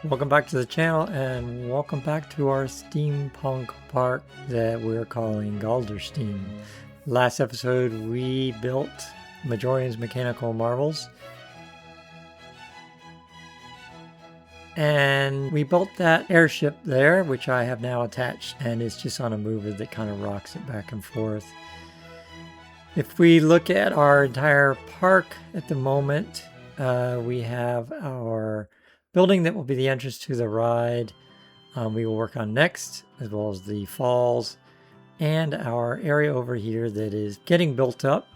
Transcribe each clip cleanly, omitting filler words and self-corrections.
Welcome back to the channel and welcome back to our steampunk park that we're calling Galdersteam. Last episode we built Majorian's mechanical marvels and we built that airship there, which I have now attached, and it's just on a mover that kind of rocks it back and forth. If we look at our entire park at the moment, we have our building that will be the entrance to the ride. We will work on next, as well as the falls and our area over here that is getting built up.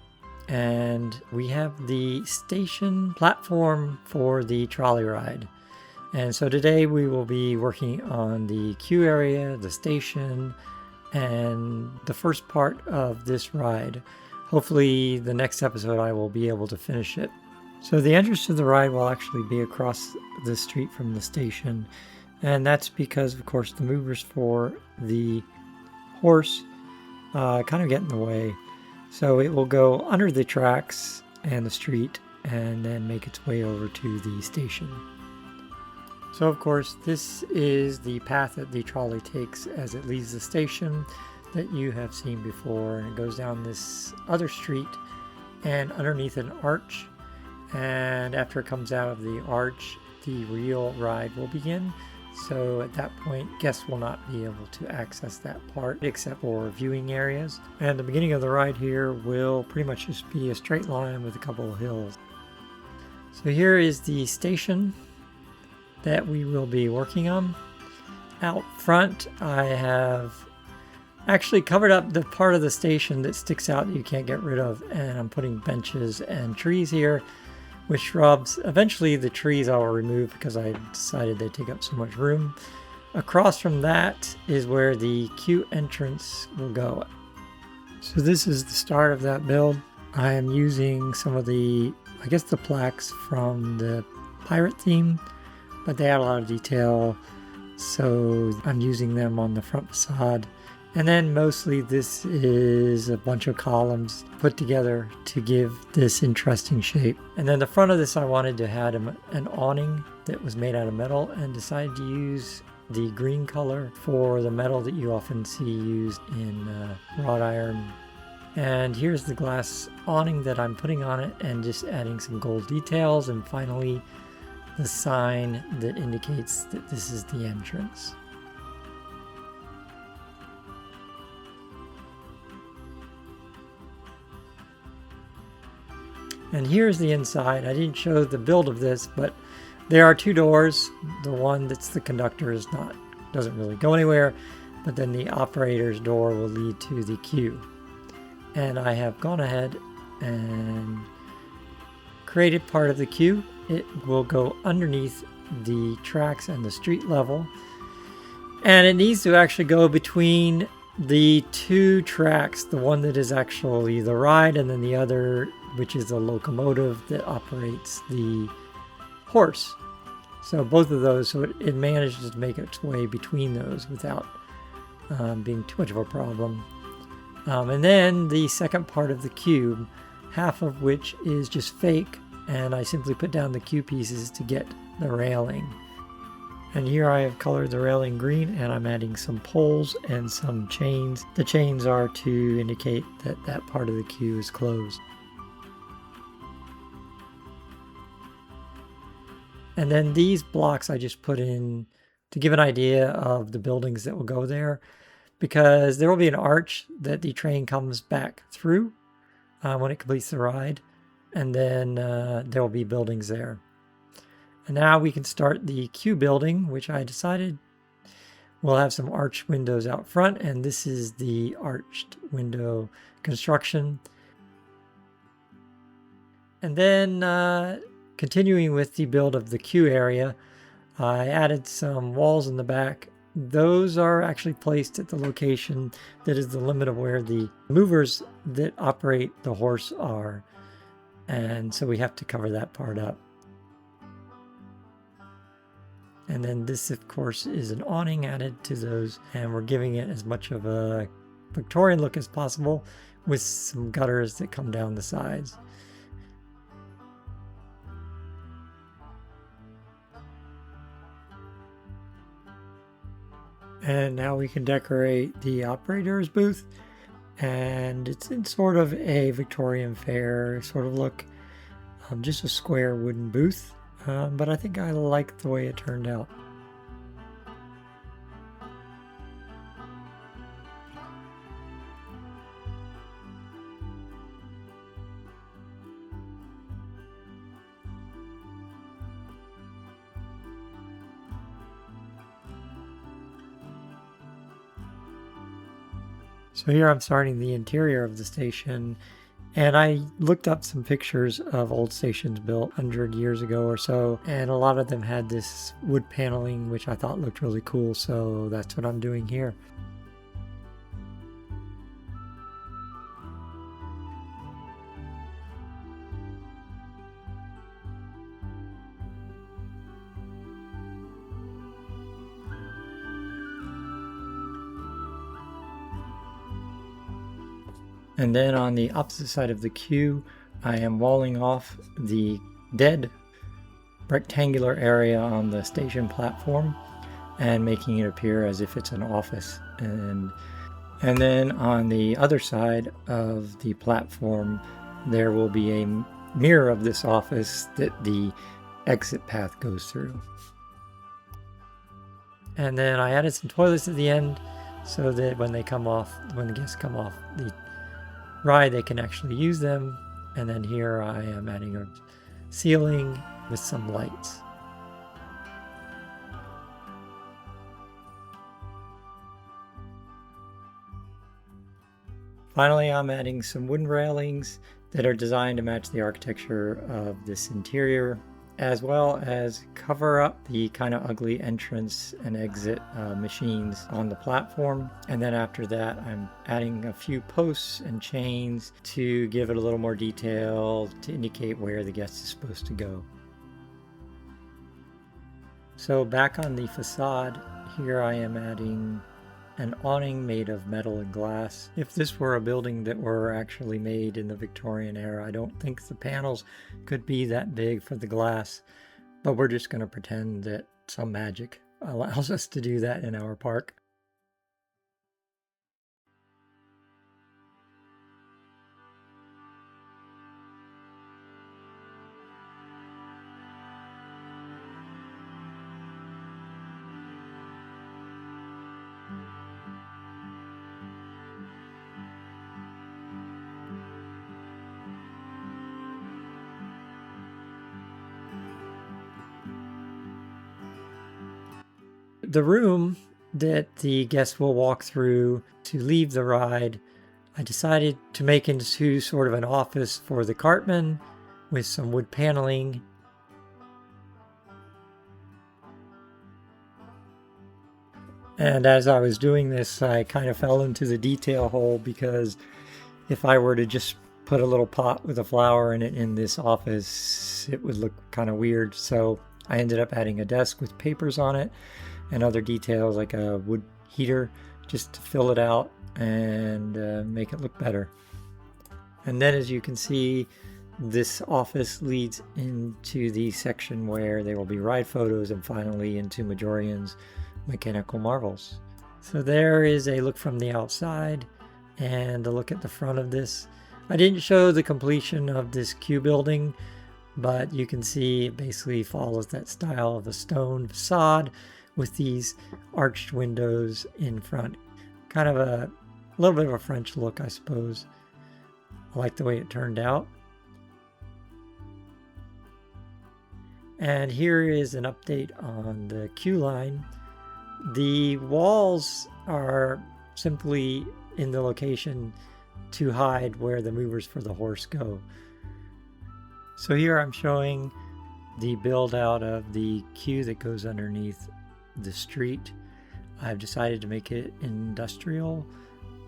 And we have the station platform for the trolley ride. And so today we will be working on the queue area, the station, and the first part of this ride. Hopefully the next episode I will be able to finish it. So the entrance to the ride will actually be across the street from the station, and that's because, of course, the movers for the horse kind of get in the way. So it will go under the tracks and the street and then make its way over to the station. So, of course, this is the path that the trolley takes as it leaves the station that you have seen before, and it goes down this other street and underneath an arch. And after it comes out of the arch, the real ride will begin. So at that point, guests will not be able to access that part except for viewing areas. And the beginning of the ride here will pretty much just be a straight line with a couple of hills. So here is the station that we will be working on. Out front, I have actually covered up the part of the station that sticks out that you can't get rid of. And I'm putting benches and trees here with shrubs. Eventually the trees I will remove because I decided they take up so much room. Across from that is where the queue entrance will go. So this is the start of that build. I am using some of the, the plaques from the pirate theme, but they add a lot of detail, so I'm using them on the front facade. And then mostly this is a bunch of columns put together to give this interesting shape. And then the front of this I wanted to have an awning that was made out of metal, and decided to use the green color for the metal that you often see used in wrought iron. And here's the glass awning that I'm putting on it and just adding some gold details. And finally the sign that indicates that this is the entrance. And here's the inside. I didn't show the build of this, but there are two doors. The one that's the conductor doesn't really go anywhere, but then the operator's door will lead to the queue. And I have gone ahead and created part of the queue. It will go underneath the tracks and the street level. And it needs to actually go between the two tracks, the one that is actually the ride, and then the other, which is the locomotive that operates the horse. So both of those, so it manages to make its way between those without being too much of a problem. And then the second part of the cube, half of which is just fake, and I simply put down the queue pieces to get the railing. And here I have colored the railing green, and I'm adding some poles and some chains. The chains are to indicate that that part of the queue is closed. And then these blocks I just put in to give an idea of the buildings that will go there, because there will be an arch that the train comes back through when it completes the ride, and then there will be buildings there. And now we can start the queue building, which I decided will have some arched windows out front, and this is the arched window construction. And then continuing with the build of the queue area, I added some walls in the back. Those are actually placed at the location that is the limit of where the movers that operate the horse are. And so we have to cover that part up. And then this, of course, is an awning added to those, and we're giving it as much of a Victorian look as possible with some gutters that come down the sides. And now we can decorate the operator's booth. And it's in sort of a Victorian fair sort of look. Just a square wooden booth. But I think I like the way it turned out. So here I'm starting the interior of the station, and I looked up some pictures of old stations built 100 years ago or so, and a lot of them had this wood paneling, which I thought looked really cool, so that's what I'm doing here. And then on the opposite side of the queue, I am walling off the dead rectangular area on the station platform and making it appear as if it's an office. And then on the other side of the platform, there will be a mirror of this office that the exit path goes through. And then I added some toilets at the end so that when the guests come off the ride, they can actually use them. And then here I am adding a ceiling with some lights. Finally, I'm adding some wooden railings that are designed to match the architecture of this interior, as well as cover up the kind of ugly entrance and exit machines on the platform. And then after that, I'm adding a few posts and chains to give it a little more detail to indicate where the guest is supposed to go. So back on the facade, here I am adding an awning made of metal and glass. If this were a building that were actually made in the Victorian era, I don't think the panels could be that big for the glass, but we're just going to pretend that some magic allows us to do that in our park. The room that the guests will walk through to leave the ride, I decided to make into sort of an office for the cartman with some wood paneling. And as I was doing this, I kind of fell into the detail hole, because if I were to just put a little pot with a flower in it in this office, it would look kind of weird. So I ended up adding a desk with papers on it and other details like a wood heater just to fill it out and make it look better. And then, as you can see, this office leads into the section where there will be ride photos and finally into Majorian's mechanical marvels. So there is a look from the outside and a look at the front of this. I didn't show the completion of this queue building, but you can see it basically follows that style of a stone facade with these arched windows in front. Kind of a little bit of a French look, I suppose. I like the way it turned out. And here is an update on the queue line. The walls are simply in the location to hide where the movers for the horse go. So here I'm showing the build out of the queue that goes underneath the street. I've decided to make it industrial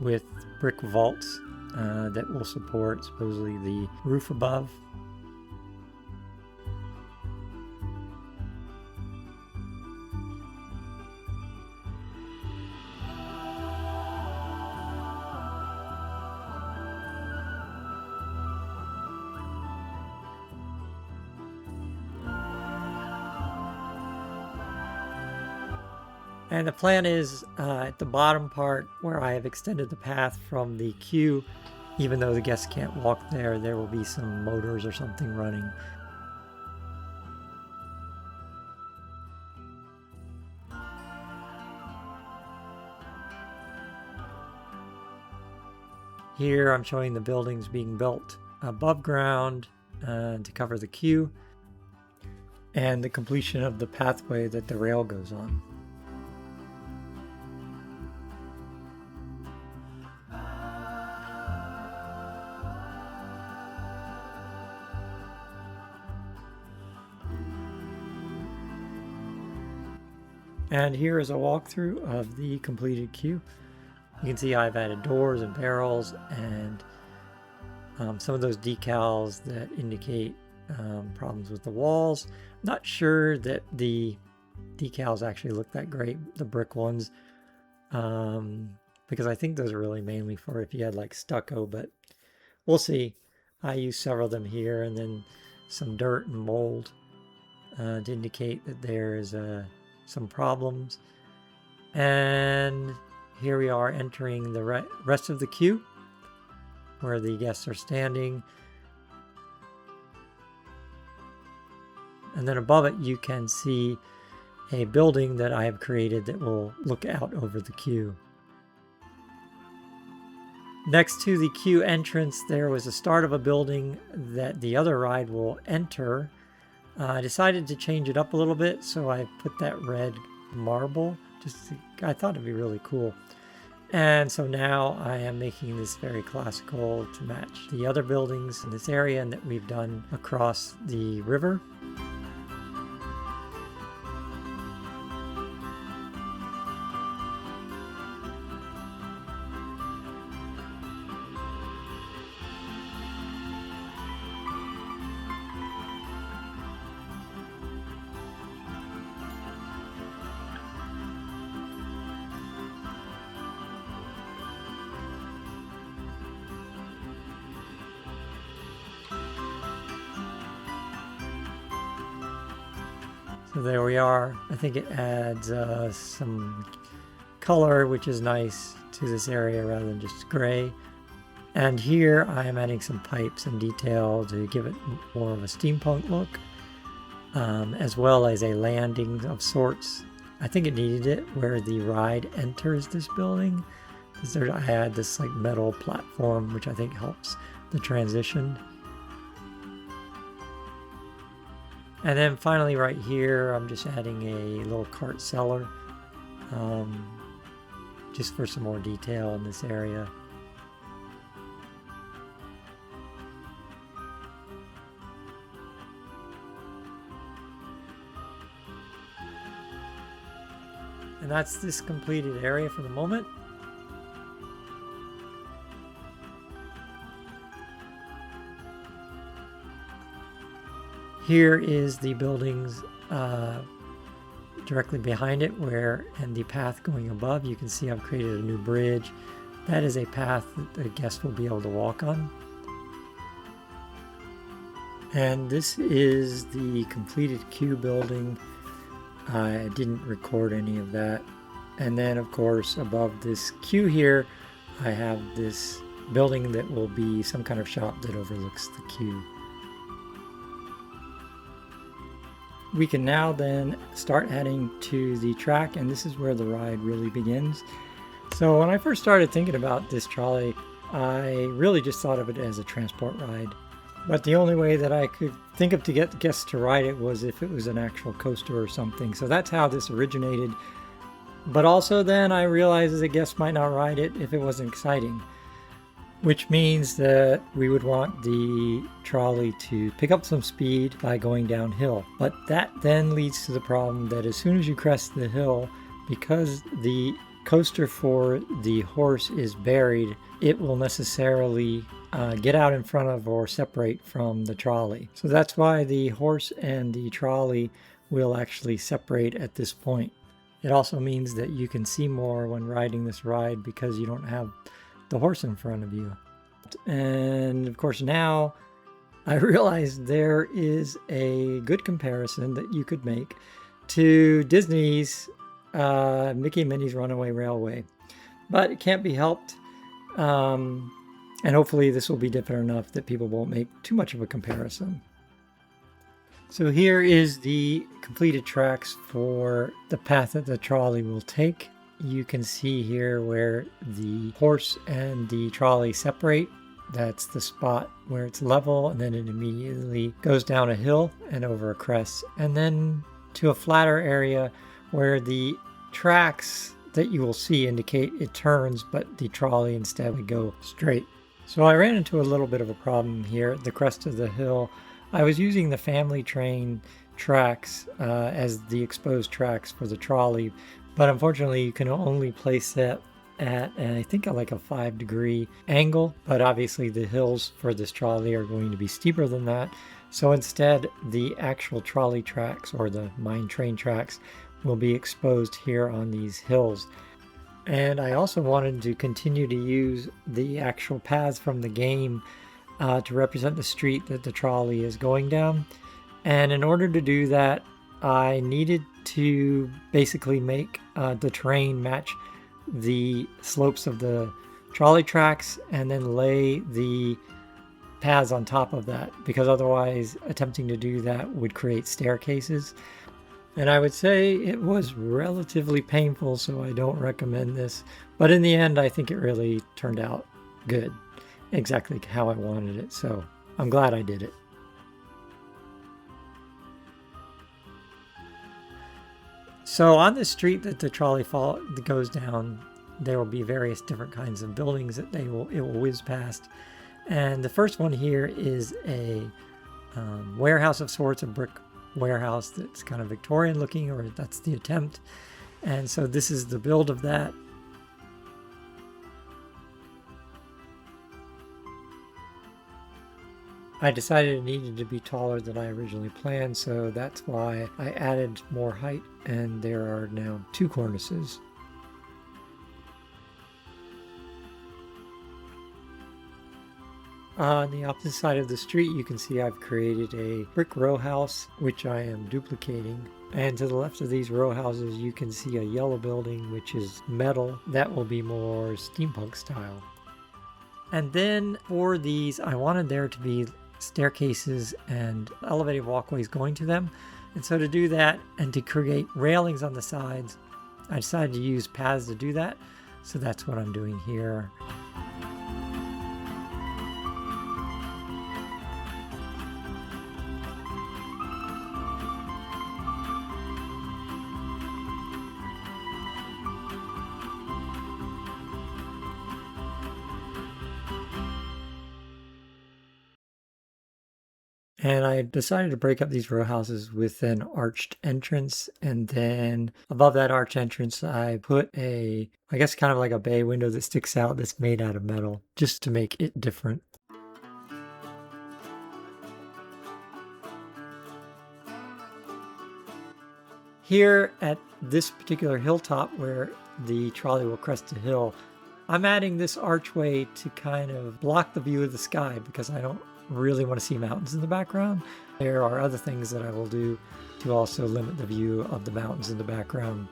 with brick vaults that will support supposedly the roof above. And the plan is at the bottom part where I have extended the path from the queue, even though the guests can't walk there, there will be some motors or something running. Here I'm showing the buildings being built above ground to cover the queue, and the completion of the pathway that the rail goes on. And here is a walkthrough of the completed queue. You can see I've added doors and barrels and some of those decals that indicate problems with the walls. Not sure that the decals actually look that great, the brick ones, because I think those are really mainly for if you had like stucco, but we'll see. I use several of them here, and then some dirt and mold to indicate that there is some problems. And here we are entering the rest of the queue where the guests are standing. And then above it you can see a building that I have created that will look out over the queue. Next to the queue entrance there was the start of a building that the other ride will enter. I decided to change it up a little bit, so I put that red marble. I thought it'd be really cool. And so now I am making this very classical to match the other buildings in this area and that we've done across the river. So there we are. I think it adds some color, which is nice, to this area rather than just gray. And here I am adding some pipes and detail to give it more of a steampunk look, as well as a landing of sorts. I think it needed it where the ride enters this building, because I had this like metal platform, which I think helps the transition. And then finally right here, I'm just adding a little cart cellar, just for some more detail in this area. And that's this completed area for the moment. Here is the buildings directly behind it, and the path going above. You can see I've created a new bridge. That is a path that the guests will be able to walk on. And this is the completed queue building. I didn't record any of that. And then of course above this queue here, I have this building that will be some kind of shop that overlooks the queue. We can now then start heading to the track, and this is where the ride really begins. So when I first started thinking about this trolley, I really just thought of it as a transport ride. But the only way that I could think of to get guests to ride it was if it was an actual coaster or something. So that's how this originated. But also then I realized that guests might not ride it if it wasn't exciting, which means that we would want the trolley to pick up some speed by going downhill. But that then leads to the problem that as soon as you crest the hill, because the coaster for the horse is buried, it will necessarily get out in front of or separate from the trolley. So that's why the horse and the trolley will actually separate at this point. It also means that you can see more when riding this ride because you don't have the horse in front of you. And of course now I realize there is a good comparison that you could make to Disney's Mickey and Minnie's Runaway Railway. But it can't be helped. And hopefully this will be different enough that people won't make too much of a comparison. So here is the completed tracks for the path that the trolley will take. You can see here where the horse and the trolley separate. That's the spot where it's level, and then it immediately goes down a hill and over a crest, and then to a flatter area where the tracks that you will see indicate it turns, but the trolley instead would go straight. So I ran into a little bit of a problem here at the crest of the hill. I was using the family train tracks as the exposed tracks for the trolley, but unfortunately you can only place that at, and I think like a 5-degree angle, but obviously the hills for this trolley are going to be steeper than that. So instead, the actual trolley tracks or the mine train tracks will be exposed here on these hills. And I also wanted to continue to use the actual paths from the game to represent the street that the trolley is going down. And in order to do that, I needed to basically make the terrain match the slopes of the trolley tracks and then lay the paths on top of that, because otherwise attempting to do that would create staircases. And I would say it was relatively painful, so I don't recommend this. But in the end, I think it really turned out good, exactly how I wanted it. So I'm glad I did it. So on the street that the trolley goes down, there will be various different kinds of buildings that it will whiz past. And the first one here is a warehouse of sorts, a brick warehouse that's kind of Victorian looking, or that's the attempt. And so this is the build of that. I decided it needed to be taller than I originally planned, so that's why I added more height, and there are now 2 cornices. On the opposite side of the street, you can see I've created a brick row house, which I am duplicating. And to the left of these row houses, you can see a yellow building, which is metal. That will be more steampunk style. And then for these, I wanted there to be staircases and elevated walkways going to them. And so to do that and to create railings on the sides, I decided to use paths to do that. So that's what I'm doing here. And I decided to break up these row houses with an arched entrance. And then above that arched entrance, I put I guess kind of like a bay window that sticks out that's made out of metal, just to make it different. Here at this particular hilltop where the trolley will crest a hill, I'm adding this archway to kind of block the view of the sky because I don't really want to see mountains in the background. There are other things that I will do to also limit the view of the mountains in the background.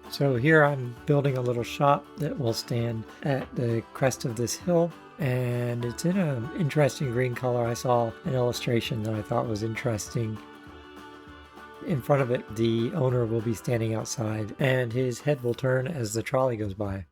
So here I'm building a little shop that will stand at the crest of this hill, and it's in an interesting green color. I saw an illustration that I thought was interesting. In front of it, the owner will be standing outside, and his head will turn as the trolley goes by.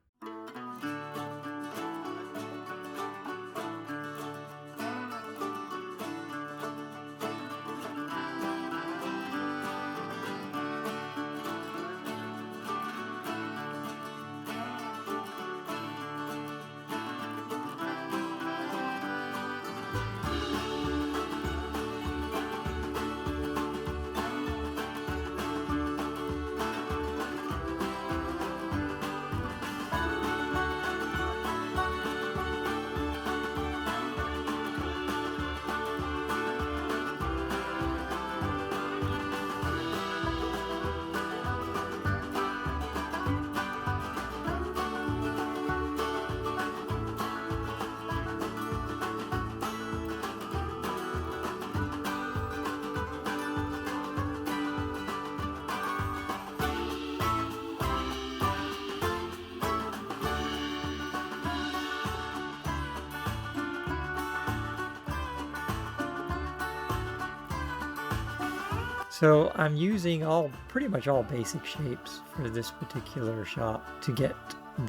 So I'm using pretty much all basic shapes for this particular shop to get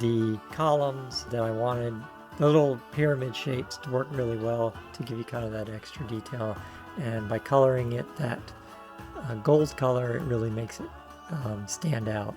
the columns that I wanted, the little pyramid shapes, to work really well to give you kind of that extra detail. And by coloring it that gold color, it really makes it stand out.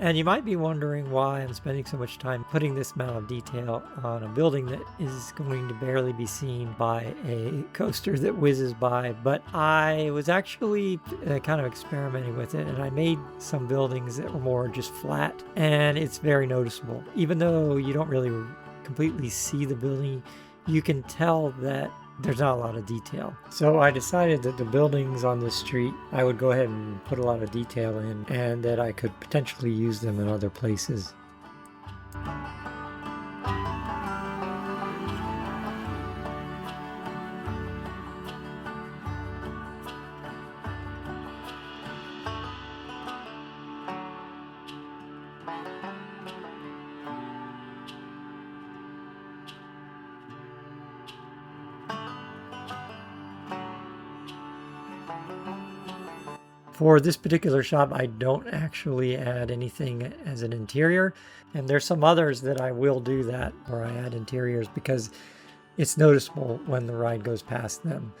And you might be wondering why I'm spending so much time putting this amount of detail on a building that is going to barely be seen by a coaster that whizzes by. But I was actually kind of experimenting with it, and I made some buildings that were more just flat, and it's very noticeable. Even though you don't really completely see the building, you can tell that there's not a lot of detail. So I decided that the buildings on this street, I would go ahead and put a lot of detail in, and that I could potentially use them in other places. For this particular shop, I don't actually add anything as an interior, and there's some others that I will do that, where I add interiors, because it's noticeable when the ride goes past them.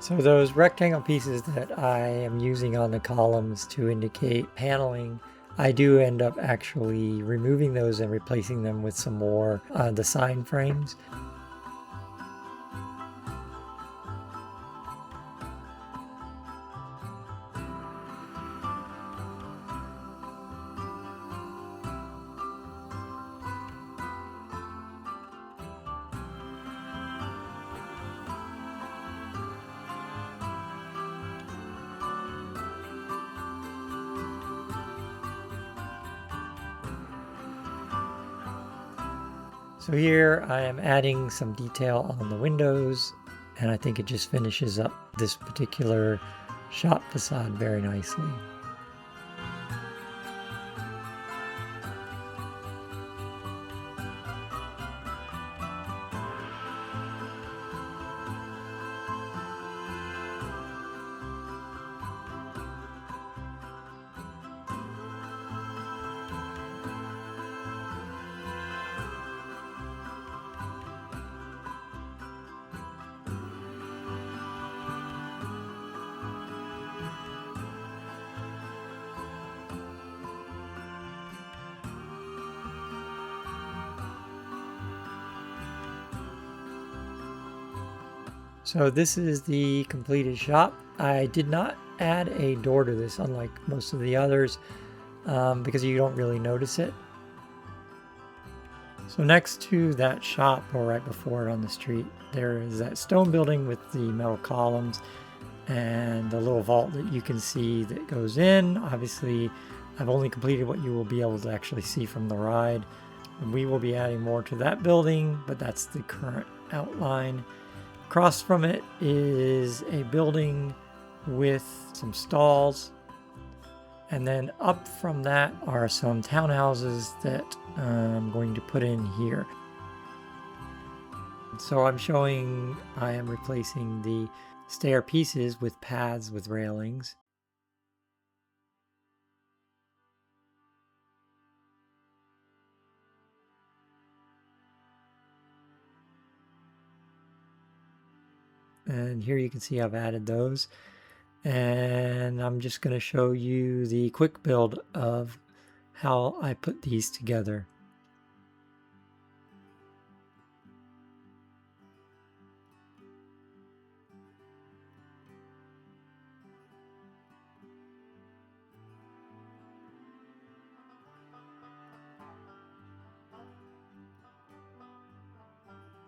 So those rectangle pieces that I am using on the columns to indicate paneling, I do end up actually removing those and replacing them with some more the sign frames. So here I am adding some detail on the windows, and I think it just finishes up this particular shop facade very nicely. So this is the completed shop. I did not add a door to this, unlike most of the others, because you don't really notice it. So next to that shop, or right before it on the street, there is that stone building with the metal columns and the little vault that you can see that goes in. Obviously, I've only completed what you will be able to actually see from the ride. We will be adding more to that building, but that's the current outline. Across from it is a building with some stalls, and then up from that are some townhouses that I'm going to put in here. So I am replacing the stair pieces with paths with railings. And here you can see I've added those. And I'm just going to show you the quick build of how I put these together.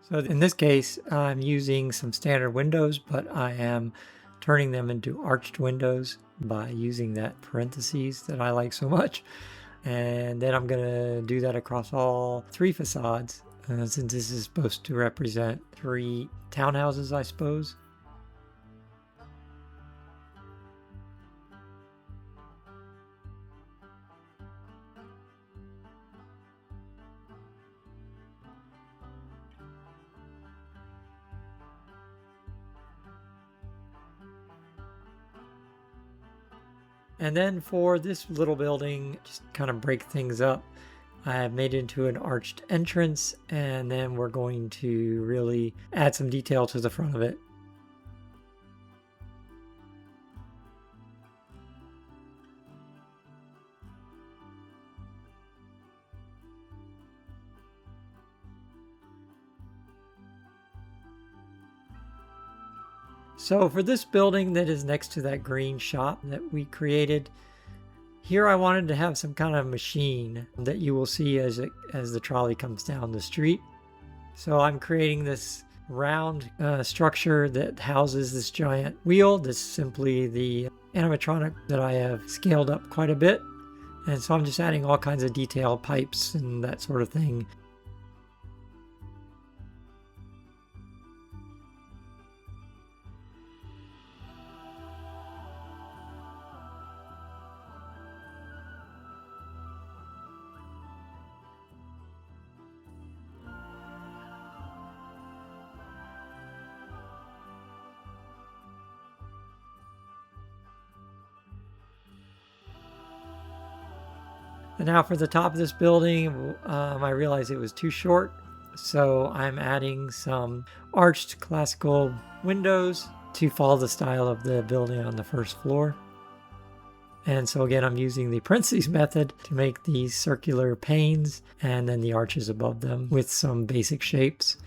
So in this case, I'm using some standard windows, but I am turning them into arched windows by using that parentheses that I like so much. And then I'm going to do that across all three facades, since this is supposed to represent 3 townhouses, I suppose. And then for this little building, just kind of break things up, I have made it into an arched entrance, and then we're going to really add some detail to the front of it. So for this building that is next to that green shop that we created, here I wanted to have some kind of machine that you will see as the trolley comes down the street. So I'm creating this round structure that houses this giant wheel. This is simply the animatronic that I have scaled up quite a bit. And so I'm just adding all kinds of detail, pipes and that sort of thing. And now for the top of this building, I realized it was too short, so I'm adding some arched classical windows to follow the style of the building on the first floor. And so again, I'm using the parentheses method to make these circular panes and then the arches above them with some basic shapes.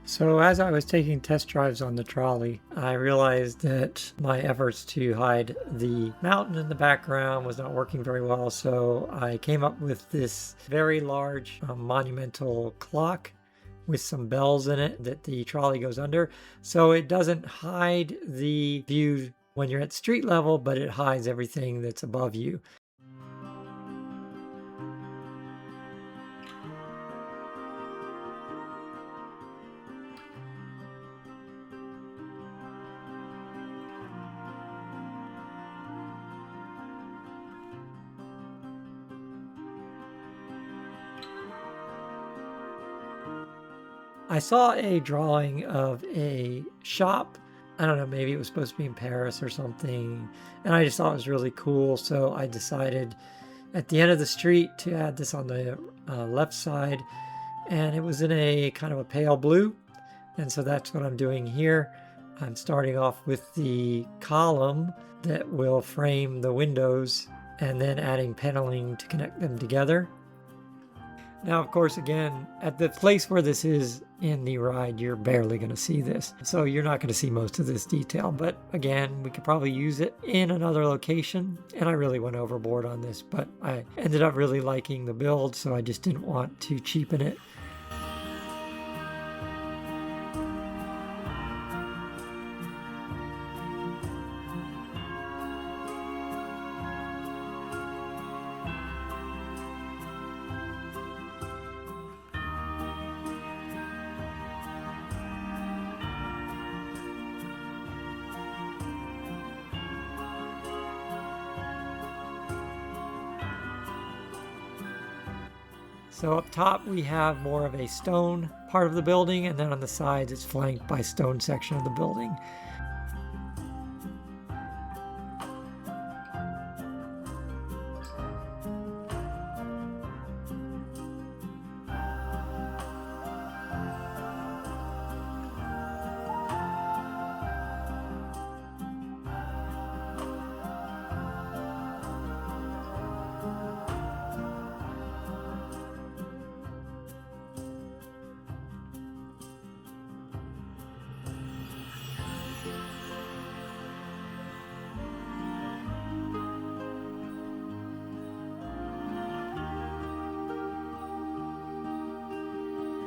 So as I was taking test drives on the trolley, I realized that my efforts to hide the mountain in the background was not working very well. So I came up with this very large monumental clock with some bells in it that the trolley goes under. So it doesn't hide the view when you're at street level, but it hides everything that's above you. I saw a drawing of a shop. I don't know, maybe it was supposed to be in Paris or something. And I just thought it was really cool. So I decided at the end of the street to add this on the left side. And it was in a kind of a pale blue. And so that's what I'm doing here. I'm starting off with the column that will frame the windows and then adding paneling to connect them together. Now, of course, again, at the place where this is in the ride, you're barely going to see this. So you're not going to see most of this detail. But again, we could probably use it in another location. And I really went overboard on this, but I ended up really liking the build, so I just didn't want to cheapen it. So up top we have more of a stone part of the building, and then on the sides it's flanked by stone section of the building.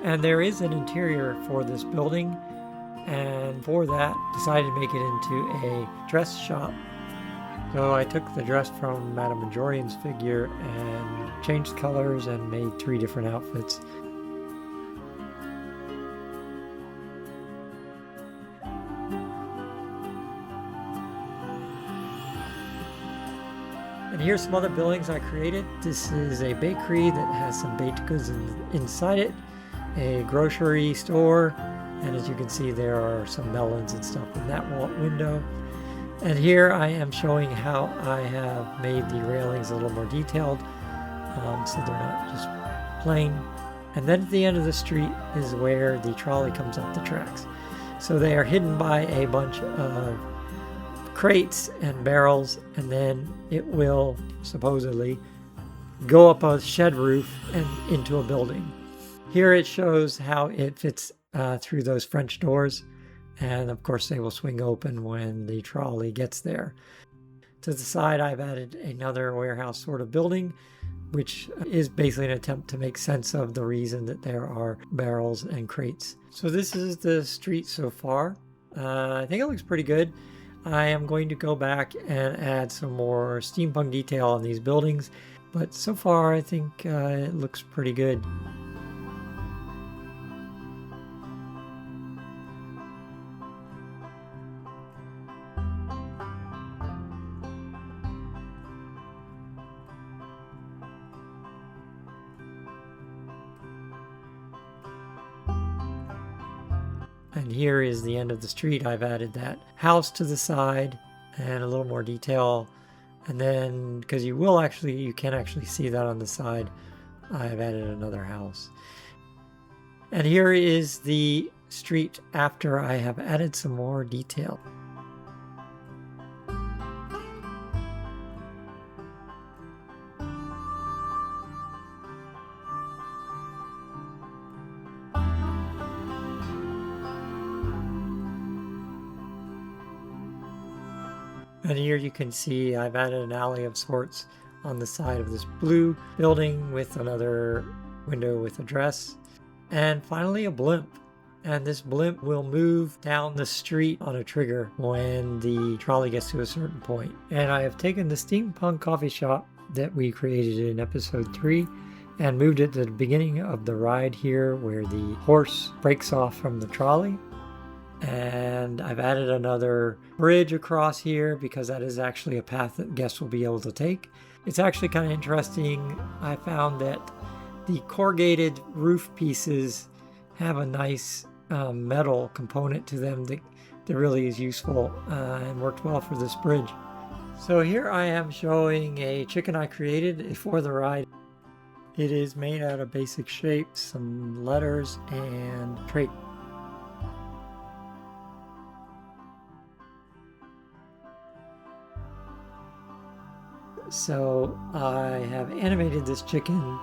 And there is an interior for this building, and for that decided to make it into a dress shop. So I took the dress from Madame Majorian's figure and changed colors and made 3 different outfits. And here's some other buildings I created. This is a bakery that has some baked goods inside it, a grocery store, and as you can see there are some melons and stuff in that window. And here I am showing how I have made the railings a little more detailed, so they're not just plain. And then at the end of the street is where the trolley comes up the tracks. So they are hidden by a bunch of crates and barrels, and then it will supposedly go up a shed roof and into a building. Here it shows how it fits through those French doors, and of course they will swing open when the trolley gets there. To the side I've added another warehouse sort of building, which is basically an attempt to make sense of the reason that there are barrels and crates. So this is the street so far. I think it looks pretty good. I am going to go back and add some more steampunk detail on these buildings, but so far I think it looks pretty good. And here is the end of the street. I've added that house to the side and a little more detail. And then, because you can actually see that on the side, I've added another house. And here is the street after I have added some more detail. And here you can see I've added an alley of sorts on the side of this blue building with another window with a dress. And finally a blimp. And this blimp will move down the street on a trigger when the trolley gets to a certain point. And I have taken the steampunk coffee shop that we created in episode 3 and moved it to the beginning of the ride here where the horse breaks off from the trolley. And I've added another bridge across here because that is actually a path that guests will be able to take. It's actually kind of interesting. I found that the corrugated roof pieces have a nice metal component to them that really is useful and worked well for this bridge. So here I am showing a chicken I created for the ride. It is made out of basic shapes, some letters, and trait. So I have animated this chicken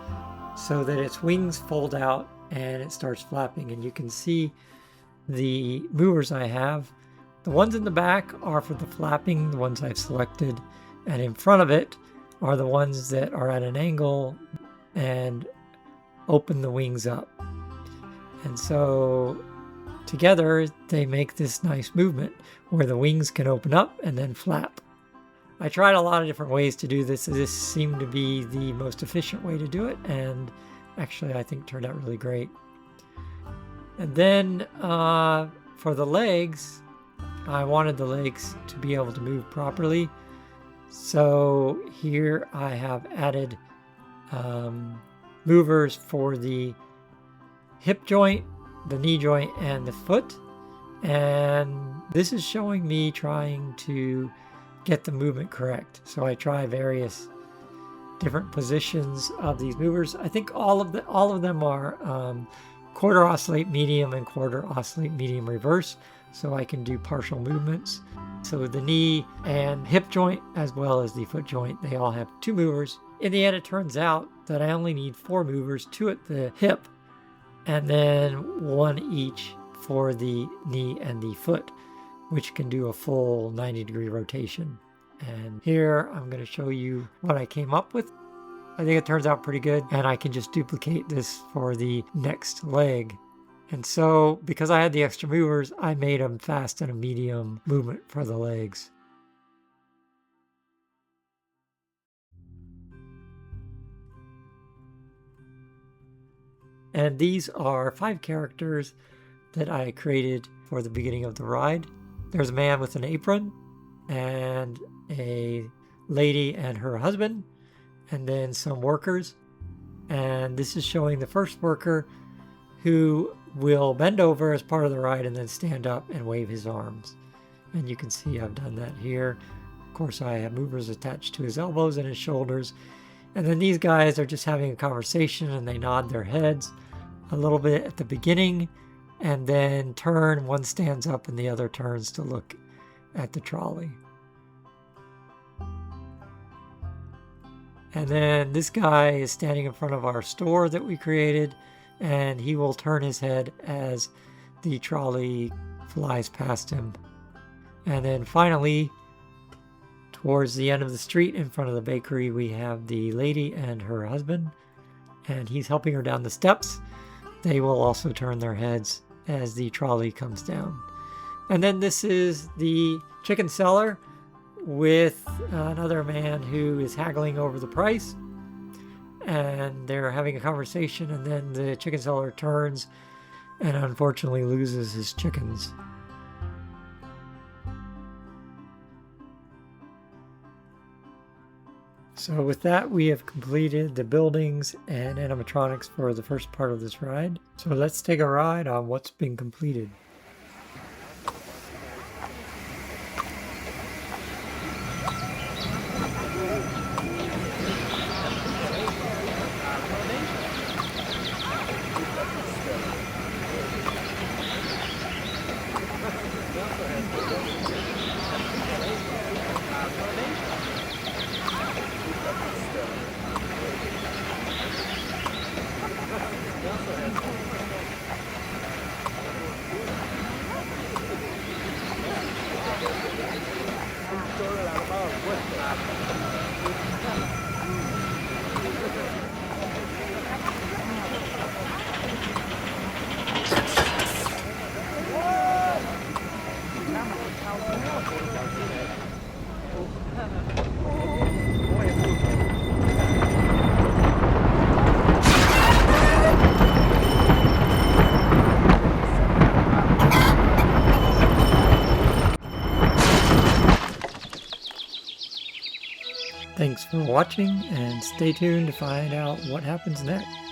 so that its wings fold out and it starts flapping, and you can see the movers I have. The ones in the back are for the flapping, the ones I've selected, and in front of it are the ones that are at an angle and open the wings up. And so together they make this nice movement where the wings can open up and then flap. I tried a lot of different ways to do this. This seemed to be the most efficient way to do it, and actually I think turned out really great. And then for the legs, I wanted the legs to be able to move properly. So here I have added movers for the hip joint, the knee joint, and the foot. And this is showing me trying to get the movement correct. So I try various different positions of these movers. I think all of them are quarter oscillate medium and quarter oscillate medium reverse, so I can do partial movements. So the knee and hip joint as well as the foot joint, they all have 2 movers. In the end, it turns out that I only need 4 movers, 2 at the hip and then 1 each for the knee and the foot, which can do a full 90-degree rotation. And here I'm going to show you what I came up with. I think it turns out pretty good, and I can just duplicate this for the next leg. And so, because I had the extra movers, I made a fast and a medium movement for the legs. And these are 5 characters that I created for the beginning of the ride. There's a man with an apron, and a lady and her husband, and then some workers. And this is showing the first worker who will bend over as part of the ride and then stand up and wave his arms. And you can see I've done that here. Of course, I have movers attached to his elbows and his shoulders. And then these guys are just having a conversation and they nod their heads a little bit at the beginning and then turn. One stands up and the other turns to look at the trolley. And then this guy is standing in front of our store that we created, and he will turn his head as the trolley flies past him. And then finally, towards the end of the street in front of the bakery, we have the lady and her husband, and he's helping her down the steps. They will also turn their heads as the trolley comes down. And then this is the chicken seller with another man who is haggling over the price, and they're having a conversation, and then the chicken seller turns and unfortunately loses his chickens. So with that, we have completed the buildings and animatronics for the first part of this ride. So let's take a ride on what's been completed. Thanks for watching, and stay tuned to find out what happens next.